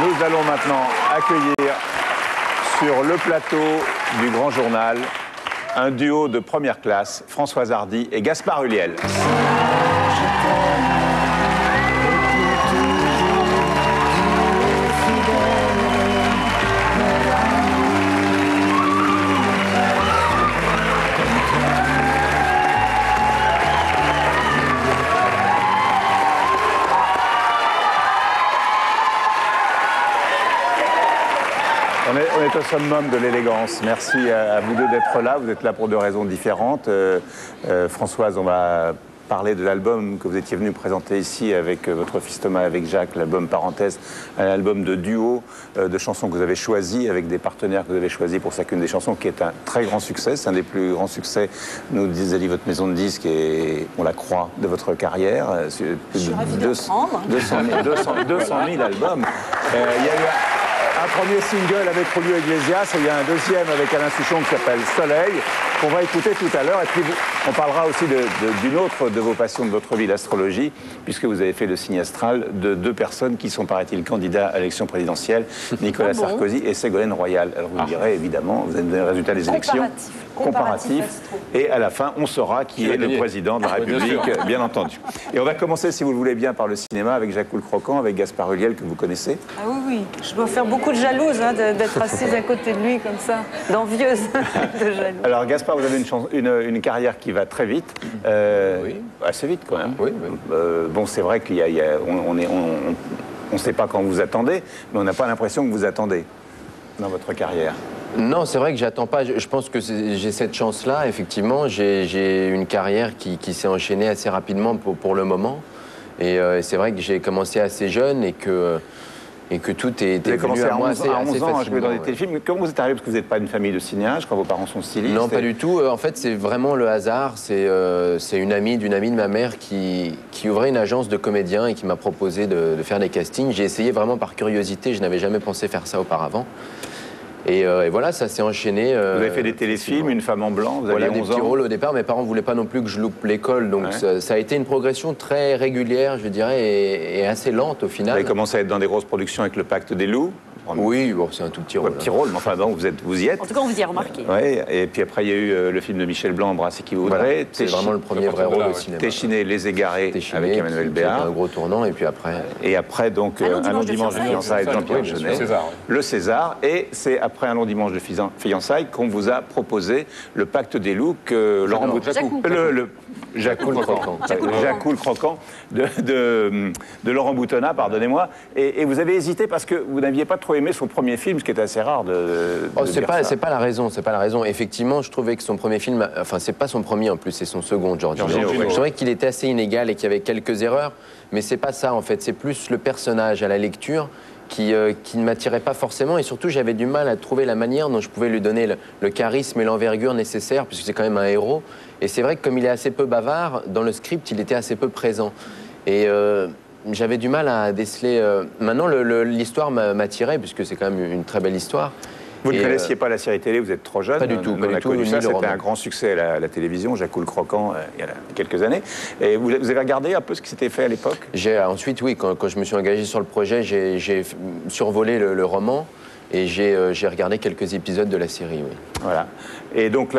Nous allons maintenant accueillir sur le plateau du Grand Journal un duo de première classe, Françoise Hardy et Gaspard Ulliel. On est au summum de l'élégance. Merci à vous deux d'être là. Vous êtes là pour deux raisons différentes. Françoise, on va parler de l'album que vous étiez venu présenter ici avec votre fils Thomas, avec Jacques, l'album Parenthèse, un album de duo de chansons que vous avez choisi avec des partenaires que vous avez choisis pour chacune des chansons, qui est un très grand succès. C'est un des plus grands succès, nous disait votre maison de disques, et on la croit, de votre carrière. Je suis ravie d'apprendre. 200 000 albums. Il y a eu un premier single avec Julio Iglesias, et il y a un deuxième avec Alain Souchon qui s'appelle Soleil, qu'on va écouter tout à l'heure. Et puis on parlera aussi d'une autre de vos passions de votre vie, l'astrologie, puisque vous avez fait le signe astral de deux personnes qui sont, paraît-il, candidats à l'élection présidentielle, Nicolas Sarkozy et Ségolène Royal. Alors vous me direz, évidemment, vous avez donné le résultat des élections. Comparatif. Et à la fin, on saura qui est le président de la République, bien entendu. Et on va commencer, si vous le voulez bien, par le cinéma, avec Jacques Croquant, avec Gaspard Ulliel, que vous connaissez. Ah oui, oui. Je dois faire beaucoup de jalouse d'être assise à côté de lui, comme ça, d'envieuse de jalouse. Alors, Gaspard, vous avez une carrière qui va très vite. Oui. Assez vite, quand même. Oui. Bon, c'est vrai qu'on ne sait pas quand vous attendez, mais on n'a pas l'impression que vous attendez dans votre carrière. Non, c'est vrai que j'attends pas. Je pense que j'ai cette chance-là, effectivement. J'ai une carrière qui s'est enchaînée assez rapidement pour le moment. Et c'est vrai que j'ai commencé assez jeune et que tout est venu à moi assez facilement. À 11 ans, je jouais dans des téléfilms. Comment vous êtes arrivé? Parce que vous n'êtes pas une famille de cinéastes, quand vos parents sont stylistes. Non, pas du tout. En fait, c'est vraiment le hasard. C'est une amie d'une amie de ma mère qui ouvrait une agence de comédiens et qui m'a proposé de faire des castings. J'ai essayé vraiment par curiosité. Je n'avais jamais pensé faire ça auparavant. Et voilà, ça s'est enchaîné. Vous avez fait des téléfilms, Une femme en blanc, vous aviez 11 ans. Des petits rôles au départ. Mes parents ne voulaient pas non plus que je loupe l'école, donc ça a été une progression très régulière, je dirais, et assez lente au final. Vous avez commencé à être dans des grosses productions avec Le Pacte des loups. Oui, bon, c'est un tout petit rôle. Petit rôle, mais enfin, donc, vous y êtes. En tout cas, on vous y a remarqué. Oui, et puis après, il y a eu le film de Michel Blanc, Embrasser qui vous voudrait. Voilà. C'est vraiment le premier vrai rôle au cinéma. Téchiné, Les Égarés, avec Emmanuel Béard. Un gros tournant, et puis après... Et après, donc, Un long dimanche de fiançailles de Jean-Pierre Jeunet. Le César. Et c'est après Un long dimanche de fiançailles qu'on vous a proposé Le Pacte des loups que Laurent Boutonnat... Jacques le Croquant de Laurent Boutonnat, pardonnez-moi. Et vous avez hésité parce que vous n'aviez pas trop aimé son premier film, ce qui est assez rare c'est pas la raison, c'est pas la raison. Effectivement, je trouvais que son premier film, enfin c'est pas son premier en plus, c'est son second, Giorgino. Je trouvais qu'il était assez inégal et qu'il y avait quelques erreurs, mais c'est pas ça en fait, c'est plus le personnage à la lecture qui ne m'attirait pas forcément, et surtout j'avais du mal à trouver la manière dont je pouvais lui donner le charisme et l'envergure nécessaires, puisque c'est quand même un héros. Et c'est vrai que comme il est assez peu bavard, dans le script, il était assez peu présent. Et j'avais du mal à déceler... Maintenant, l'histoire m'attirait, puisque c'est quand même une très belle histoire. Vous ne connaissiez pas la série télé, vous êtes trop jeune. Pas du tout. C'était un grand succès à la télévision, Jacques le Croquant, il y a quelques années. Et vous avez regardé un peu ce qui s'était fait à l'époque? Ensuite, oui, quand je me suis engagé sur le projet, j'ai survolé le roman et j'ai regardé quelques épisodes de la série. Oui. Voilà. Et donc,